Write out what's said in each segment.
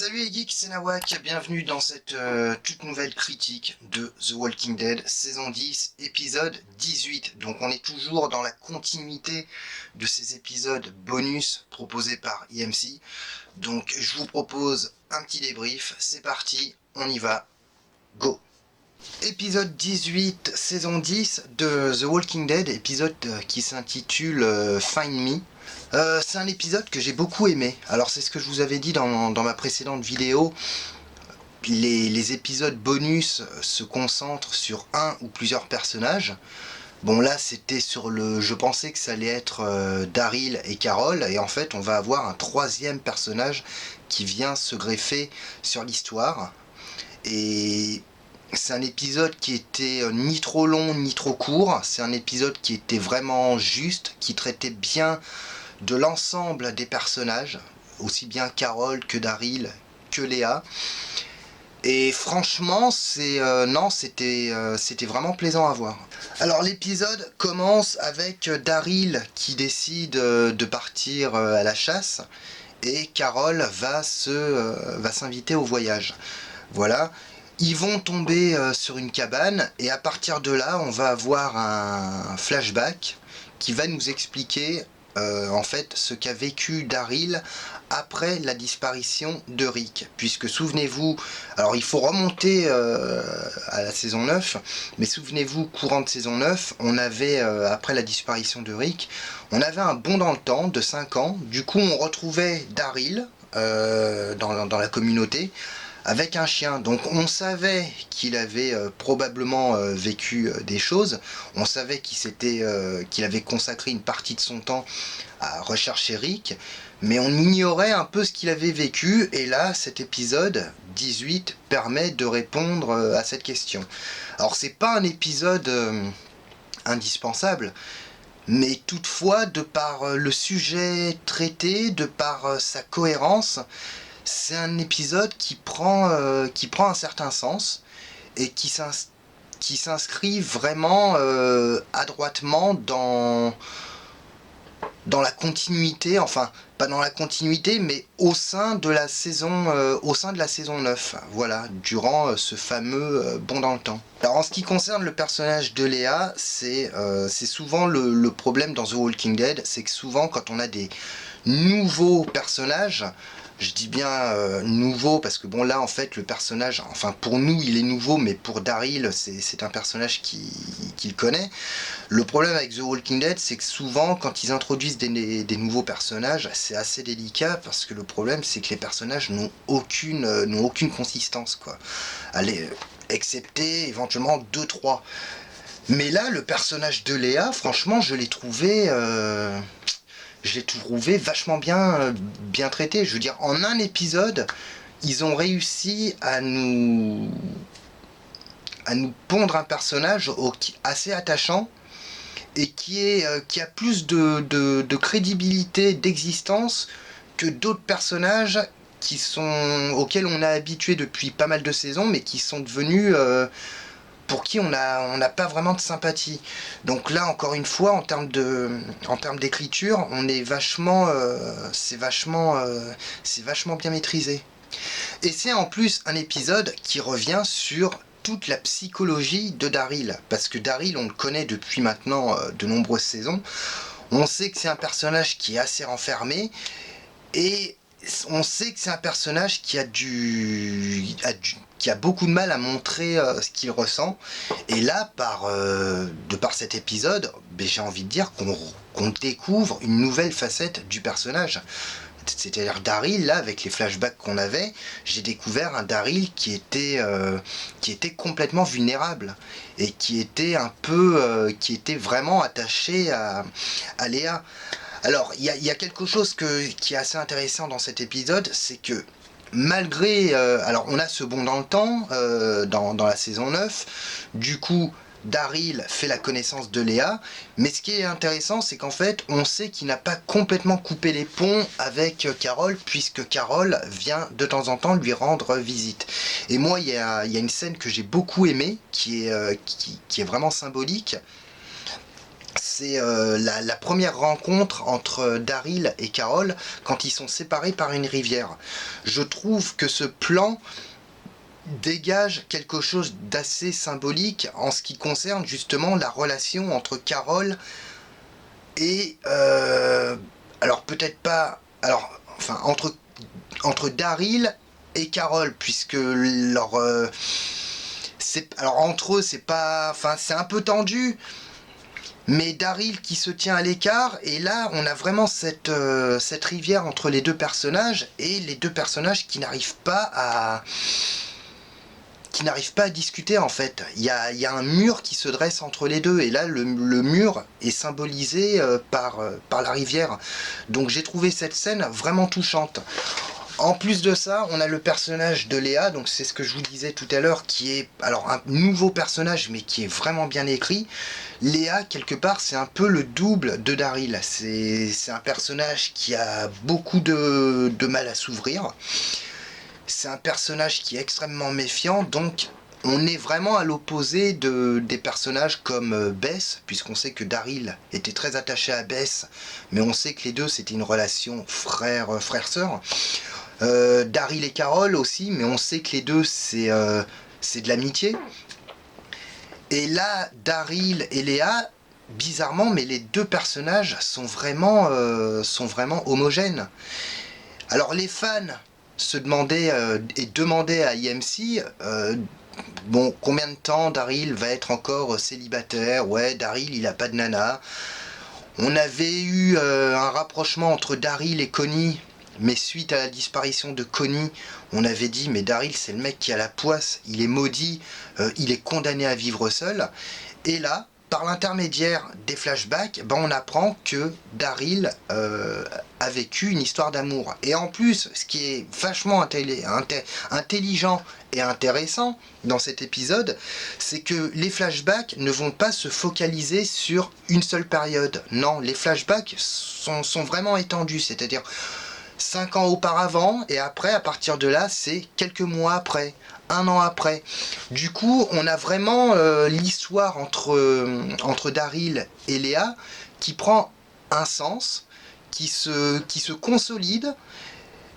Salut les geeks, c'est Nawak, bienvenue dans cette toute nouvelle critique de The Walking Dead, saison 10, épisode 18. Donc on est toujours dans la continuité de ces épisodes bonus proposés par EMC. Donc je vous propose un petit débrief, c'est parti, on y va, go! Épisode 18, saison 10 de The Walking Dead, épisode qui s'intitule Find Me. C'est un épisode que j'ai beaucoup aimé. Alors c'est ce que je vous avais dit dans ma précédente vidéo. Les épisodes bonus se concentrent sur un ou plusieurs personnages. Bon là c'était sur le... Je pensais que ça allait être Daryl et Carol. Et en fait on va avoir un troisième personnage qui vient se greffer sur l'histoire. Et... c'est un épisode qui était ni trop long ni trop court. C'est un épisode qui était vraiment juste, qui traitait bien de l'ensemble des personnages, aussi bien Carol que Daryl que Léa. Et franchement, c'était vraiment plaisant à voir. Alors l'épisode commence avec Daryl qui décide de partir à la chasse et Carol va s'inviter au voyage. Voilà. Ils vont tomber sur une cabane et à partir de là, on va avoir un flashback qui va nous expliquer en fait ce qu'a vécu Daryl après la disparition de Rick. Puisque souvenez-vous, alors il faut remonter à la saison 9, mais souvenez-vous, courant de saison 9, on avait, après la disparition de Rick, on avait un bond dans le temps de 5 ans. Du coup, on retrouvait Daryl dans la communauté, avec un chien. Donc on savait qu'il avait probablement vécu des choses, on savait qu'il avait consacré une partie de son temps à rechercher Rick, mais on ignorait un peu ce qu'il avait vécu, et là cet épisode 18 permet de répondre à cette question. Alors c'est pas un épisode indispensable, mais toutefois, de par le sujet traité, de par sa cohérence, c'est un épisode qui prend un certain sens et qui s'inscrit vraiment adroitement dans la continuité, enfin pas dans la continuité, mais au sein de la saison 9, voilà, durant ce fameux bond dans le temps. Alors en ce qui concerne le personnage de Léa, c'est souvent le problème dans The Walking Dead, c'est que souvent quand on a des nouveaux personnages, je dis bien nouveau parce que bon là en fait le personnage, enfin pour nous il est nouveau, mais pour Daryl c'est un personnage qu'il connaît. Le problème avec The Walking Dead, c'est que souvent quand ils introduisent des nouveaux personnages, c'est assez délicat parce que le problème c'est que les personnages n'ont aucune consistance quoi. Allez, excepté éventuellement 2-3. Mais là le personnage de Léa, franchement je l'ai trouvé vachement bien traité. Je veux dire, en un épisode, ils ont réussi à nous pondre un personnage assez attachant et qui a plus de crédibilité, d'existence que d'autres personnages auxquels on a habitué depuis pas mal de saisons, mais qui sont devenus pour qui on n'a pas vraiment de sympathie. Donc là, encore une fois, en termes d'écriture, on est c'est vachement bien maîtrisé. Et c'est en plus un épisode qui revient sur toute la psychologie de Daryl, parce que Daryl, on le connaît depuis maintenant de nombreuses saisons. On sait que c'est un personnage qui est assez renfermé, et on sait que c'est un personnage qui a beaucoup de mal à montrer ce qu'il ressent. Et là, de par cet épisode, j'ai envie de dire qu'on découvre une nouvelle facette du personnage. C'est-à-dire Daryl, là, avec les flashbacks qu'on avait, j'ai découvert un Daryl qui était complètement vulnérable et qui était vraiment attaché à Léa. Alors, il y a quelque chose qui est assez intéressant dans cet épisode, c'est que malgré... alors, on a ce bond dans le temps, dans la saison 9, du coup, Daryl fait la connaissance de Léa, mais ce qui est intéressant, c'est qu'en fait, on sait qu'il n'a pas complètement coupé les ponts avec Carol, puisque Carol vient de temps en temps lui rendre visite. Et moi, il y a une scène que j'ai beaucoup aimée, qui est vraiment symbolique. c'est la première rencontre entre Daryl et Carol quand ils sont séparés par une rivière. Je trouve que ce plan dégage quelque chose d'assez symbolique en ce qui concerne justement la relation entre Carol et alors peut-être pas alors enfin entre Daryl et Carol, puisque leur alors entre eux c'est pas enfin c'est un peu tendu, mais Daryl qui se tient à l'écart, et là on a vraiment cette rivière entre les deux personnages, et les deux personnages qui n'arrivent pas à discuter en fait. Il y a un mur qui se dresse entre les deux, et là le mur est symbolisé par la rivière. Donc j'ai trouvé cette scène vraiment touchante. En plus de ça, on a le personnage de Léa, donc c'est ce que je vous disais tout à l'heure, qui est alors un nouveau personnage, mais qui est vraiment bien écrit. Léa, quelque part, c'est un peu le double de Daryl. C'est un personnage qui a beaucoup de mal à s'ouvrir. C'est un personnage qui est extrêmement méfiant, donc on est vraiment à l'opposé des personnages comme Bess, puisqu'on sait que Daryl était très attaché à Bess, mais on sait que les deux c'était une relation frère-sœur. Daryl et Carol aussi, mais on sait que les deux c'est de l'amitié. Et là, Daryl et Léa, bizarrement, mais les deux personnages sont vraiment homogènes. Alors les fans se demandaient et demandaient à IMC bon, combien de temps Daryl va être encore célibataire. Ouais, Daryl il a pas de nana. On avait eu un rapprochement entre Daryl et Connie, mais suite à la disparition de Connie, on avait dit mais Daryl c'est le mec qui a la poisse, il est maudit, il est condamné à vivre seul. Et là, par l'intermédiaire des flashbacks, ben on apprend que Daryl a vécu une histoire d'amour. Et en plus, ce qui est vachement intelligent et intéressant dans cet épisode, c'est que les flashbacks ne vont pas se focaliser sur une seule période. Non, les flashbacks sont vraiment étendus, c'est-à-dire 5 ans auparavant, et après, à partir de là, c'est quelques mois après, un an après. Du coup, on a vraiment l'histoire entre Daryl et Léa qui prend un sens, qui se consolide,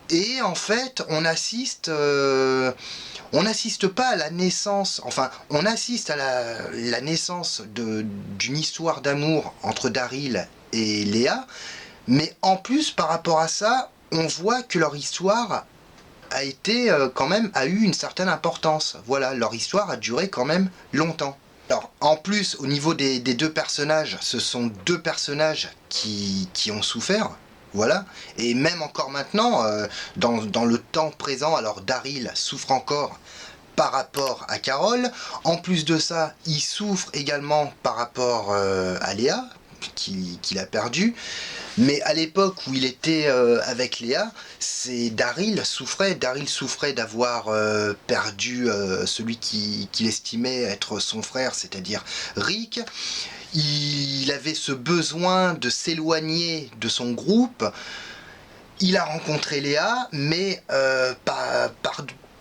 et en fait, on n'assiste pas à la naissance, enfin, on assiste à la naissance d'une histoire d'amour entre Daryl et Léa, mais en plus, par rapport à ça, on voit que leur histoire a été quand même a eu une certaine importance. Voilà, leur histoire a duré quand même longtemps. Alors, en plus, au niveau des deux personnages, ce sont deux personnages qui ont souffert. Voilà, et même encore maintenant, dans le temps présent, alors Daryl souffre encore par rapport à Carol. En plus de ça, il souffre également par rapport à Léa, qu'il a perdu. Mais à l'époque où il était avec Léa, Daryl souffrait d'avoir perdu celui qu'il estimait être son frère, c'est-à-dire Rick. Il avait ce besoin de s'éloigner de son groupe. Il a rencontré Léa, mais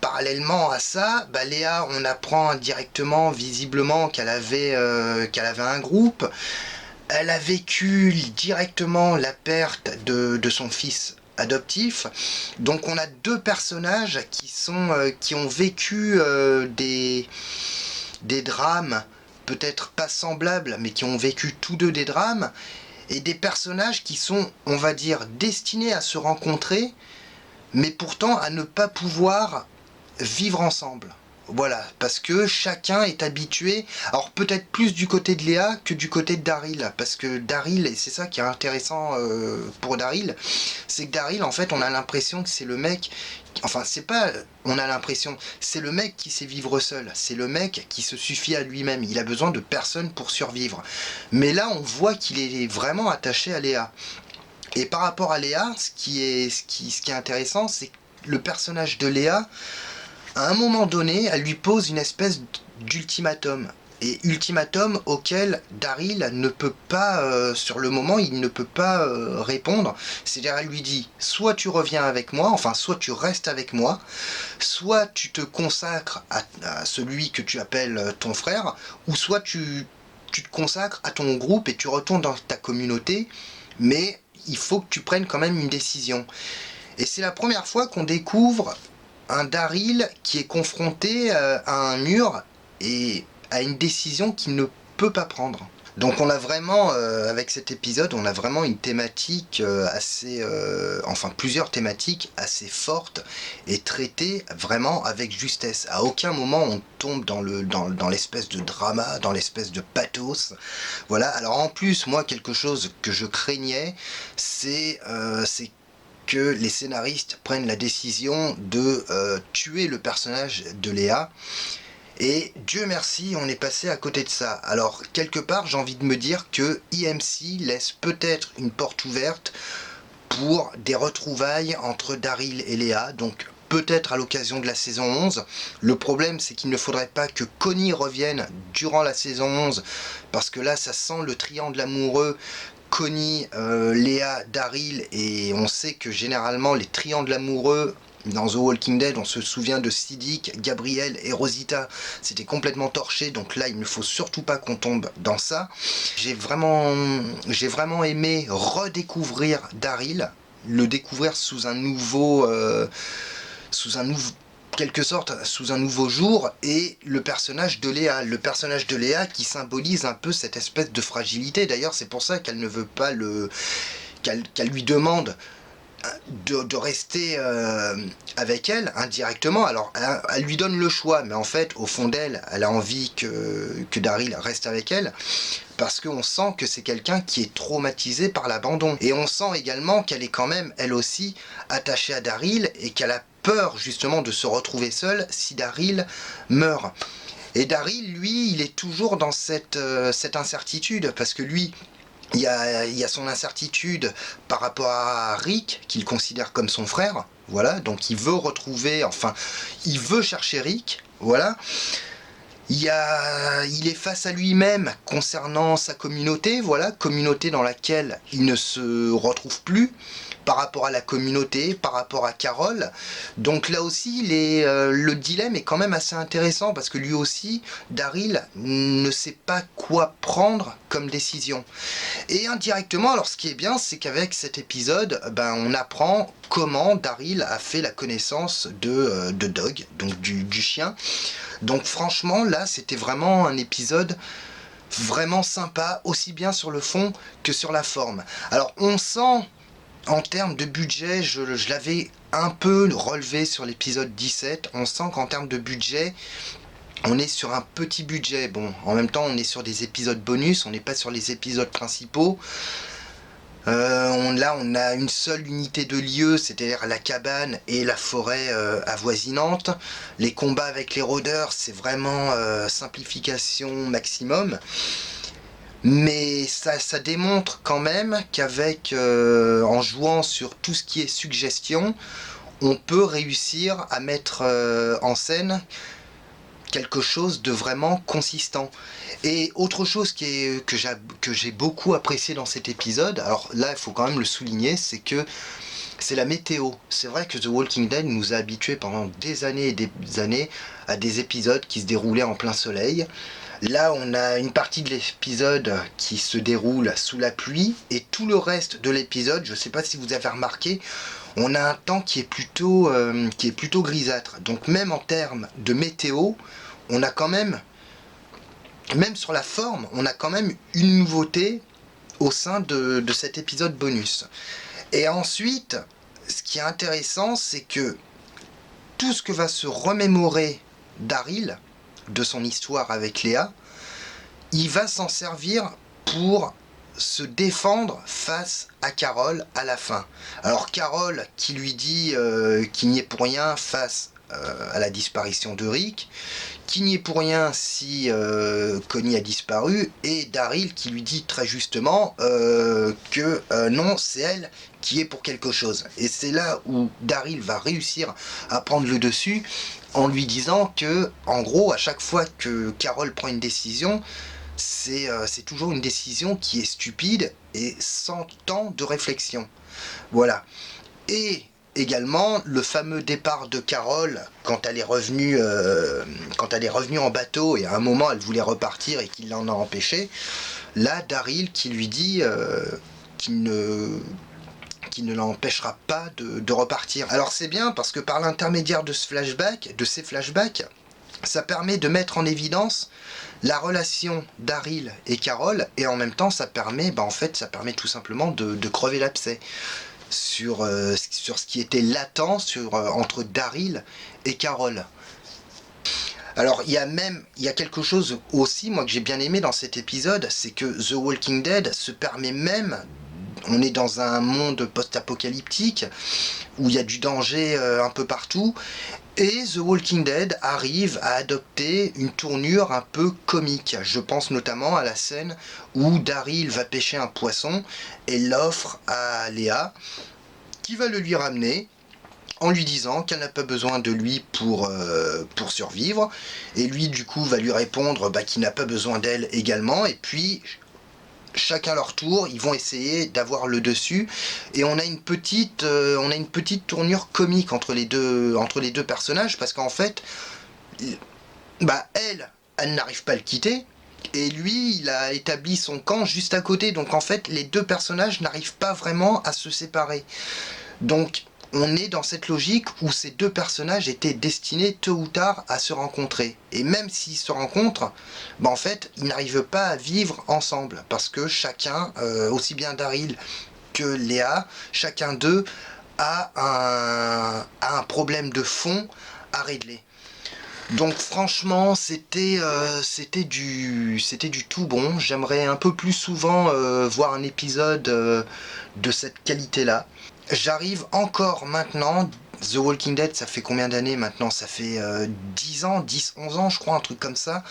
parallèlement à ça, bah Léa, on apprend directement, visiblement, qu'elle avait un groupe. Elle a vécu directement la perte de son fils adoptif. Donc on a deux personnages qui ont vécu des drames, peut-être pas semblables, mais qui ont vécu tous deux des drames, et des personnages qui sont, on va dire, destinés à se rencontrer, mais pourtant à ne pas pouvoir vivre ensemble. Voilà, parce que chacun est habitué, alors peut-être plus du côté de Léa que du côté de Daryl, parce que Daryl, et c'est ça qui est intéressant pour Daryl, c'est que Daryl, en fait, on a l'impression que c'est le mec, enfin c'est pas, on a l'impression, c'est le mec qui sait vivre seul, c'est le mec qui se suffit à lui-même, il a besoin de personne pour survivre. Mais là, on voit qu'il est vraiment attaché à Léa. Et par rapport à Léa, ce qui est intéressant, c'est que le personnage de Léa, à un moment donné, elle lui pose une espèce d'ultimatum. Et ultimatum auquel Daryl ne peut pas, sur le moment, il ne peut pas répondre. C'est-à-dire, elle lui dit, soit tu reviens avec moi, enfin, soit tu restes avec moi, soit tu te consacres à celui que tu appelles ton frère, ou soit tu tu te consacres à ton groupe et tu retournes dans ta communauté, mais il faut que tu prennes quand même une décision. Et c'est la première fois qu'on découvre un Daryl qui est confronté à un mur et à une décision qu'il ne peut pas prendre. Donc on a vraiment, avec cet épisode, on a vraiment une thématique enfin plusieurs thématiques assez fortes et traitées vraiment avec justesse. À aucun moment on tombe dans l'espèce de drama, dans l'espèce de pathos. Voilà. Alors en plus, moi, quelque chose que je craignais, c'est que les scénaristes prennent la décision de tuer le personnage de Léa. Et Dieu merci, on est passé à côté de ça. Alors, quelque part, j'ai envie de me dire que IMC laisse peut-être une porte ouverte pour des retrouvailles entre Daryl et Léa, donc peut-être à l'occasion de la saison 11. Le problème, c'est qu'il ne faudrait pas que Connie revienne durant la saison 11, parce que là, ça sent le triangle amoureux. Connie, Léa, Daryl, et on sait que généralement les triangles amoureux dans The Walking Dead, on se souvient de Siddiq, Gabriel et Rosita, c'était complètement torché, donc là il ne faut surtout pas qu'on tombe dans ça. J'ai vraiment aimé redécouvrir Daryl, le découvrir sous un nouveau quelque sorte sous un nouveau jour, et le personnage de Léa qui symbolise un peu cette espèce de fragilité. D'ailleurs, c'est pour ça qu'elle ne veut pas qu'elle lui demande de rester avec elle indirectement. Alors elle lui donne le choix, mais en fait au fond d'elle, elle a envie que Daryl reste avec elle, parce qu'on sent que c'est quelqu'un qui est traumatisé par l'abandon, et on sent également qu'elle est quand même elle aussi attachée à Daryl, et qu'elle a peur justement de se retrouver seule si Daryl meurt. Et Daryl, lui, il est toujours dans cette incertitude, parce que lui, il y a son incertitude par rapport à Rick, qu'il considère comme son frère, voilà, donc il veut chercher Rick, voilà. Il est face à lui-même concernant sa communauté, voilà, communauté dans laquelle il ne se retrouve plus, par rapport à la communauté, par rapport à Carol. Donc là aussi, le dilemme est quand même assez intéressant, parce que lui aussi, Daryl ne sait pas quoi prendre comme décision. Et indirectement, alors ce qui est bien, c'est qu'avec cet épisode, on apprend comment Daryl a fait la connaissance de Dog, donc du chien. Donc franchement, là, c'était vraiment un épisode vraiment sympa, aussi bien sur le fond que sur la forme. Alors on sent, en termes de budget, je l'avais un peu relevé sur l'épisode 17, on sent qu'en termes de budget, on est sur un petit budget. Bon, en même temps, on est sur des épisodes bonus, on n'est pas sur les épisodes principaux. Là, on a une seule unité de lieu, c'est-à-dire la cabane et la forêt avoisinante. Les combats avec les rôdeurs, c'est vraiment simplification maximum. Mais ça démontre quand même qu'avec, en jouant sur tout ce qui est suggestion, on peut réussir à mettre en scène quelque chose de vraiment consistant. Et autre chose que j'ai beaucoup apprécié dans cet épisode, alors là il faut quand même le souligner, c'est que c'est la météo. C'est vrai que The Walking Dead nous a habitués pendant des années et des années à des épisodes qui se déroulaient en plein soleil. Là, on a une partie de l'épisode qui se déroule sous la pluie, et tout le reste de l'épisode, je ne sais pas si vous avez remarqué, on a un temps qui est plutôt grisâtre. Donc même en termes de météo, on a quand même sur la forme, on a quand même une nouveauté au sein de cet épisode bonus. Et ensuite, ce qui est intéressant, c'est que tout ce que va se remémorer Daryl de son histoire avec Léa, il va s'en servir pour se défendre face à Carol à la fin. Alors Carol qui lui dit qu'il n'y est pour rien face à la disparition de Rick, qui n'y est pour rien si Connie a disparu, et Daryl qui lui dit très justement que non, c'est elle qui est pour quelque chose. Et c'est là où Daryl va réussir à prendre le dessus, en lui disant que, en gros, à chaque fois que Carol prend une décision, c'est toujours une décision qui est stupide et sans temps de réflexion. Voilà. Et Également, le fameux départ de Carol, quand elle est revenue en bateau, et à un moment elle voulait repartir et qu'il l'en a empêché, là Daryl qui lui dit qu'il ne l'empêchera pas de repartir. Alors c'est bien parce que par l'intermédiaire de ces flashbacks, ça permet de mettre en évidence la relation Daryl et Carol, et en même temps ça permet, ça permet tout simplement de crever l'abcès sur ce qui était latent entre Daryl et Carol. Alors il y a quelque chose aussi, moi, que j'ai bien aimé dans cet épisode, c'est que The Walking Dead se permet même, on est dans un monde post-apocalyptique où il y a du danger un peu partout, et The Walking Dead arrive à adopter une tournure un peu comique. Je pense notamment à la scène où Daryl va pêcher un poisson et l'offre à Léa, qui va le lui ramener en lui disant qu'elle n'a pas besoin de lui pour survivre, et lui du coup va lui répondre qu'il n'a pas besoin d'elle également, et puis chacun leur tour, ils vont essayer d'avoir le dessus, et on a une petite tournure comique entre les deux personnages, parce qu'en fait, elle n'arrive pas à le quitter, et lui, il a établi son camp juste à côté, donc en fait, les deux personnages n'arrivent pas vraiment à se séparer. Donc, on est dans cette logique où ces deux personnages étaient destinés tôt ou tard à se rencontrer. Et même s'ils se rencontrent, en fait, ils n'arrivent pas à vivre ensemble. Parce que chacun, aussi bien Daryl que Léa, chacun d'eux a un problème de fond à régler. Donc franchement, c'était du tout bon. J'aimerais un peu plus souvent voir un épisode de cette qualité-là. J'arrive encore maintenant, The Walking Dead, ça fait combien d'années maintenant? Ça fait 10 ans, 10-11 ans je crois, un truc comme ça.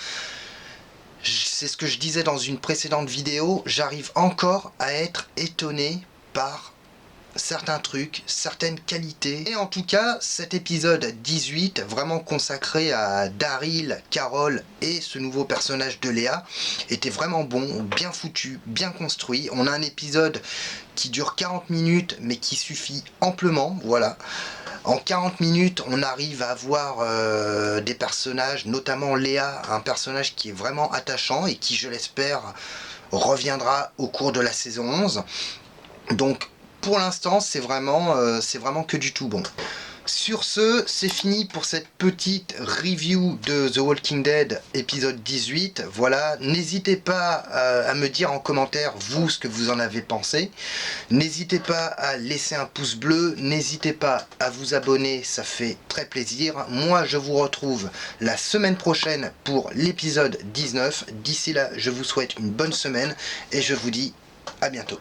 C'est ce que je disais dans une précédente vidéo, j'arrive encore à être étonné par certains trucs, certaines qualités. Et en tout cas, cet épisode 18, vraiment consacré à Daryl, Carol et ce nouveau personnage de Léa, était vraiment bon, bien foutu, bien construit. On a un épisode qui dure 40 minutes, mais qui suffit amplement, voilà. En 40 minutes, on arrive à avoir des personnages, notamment Léa, un personnage qui est vraiment attachant et qui, je l'espère, reviendra au cours de la saison 11. Donc, pour l'instant, c'est vraiment que du tout bon. Sur ce, c'est fini pour cette petite review de The Walking Dead épisode 18. Voilà, n'hésitez pas à me dire en commentaire, vous, ce que vous en avez pensé. N'hésitez pas à laisser un pouce bleu, n'hésitez pas à vous abonner, ça fait très plaisir. Moi, je vous retrouve la semaine prochaine pour l'épisode 19. D'ici là, je vous souhaite une bonne semaine et je vous dis à bientôt.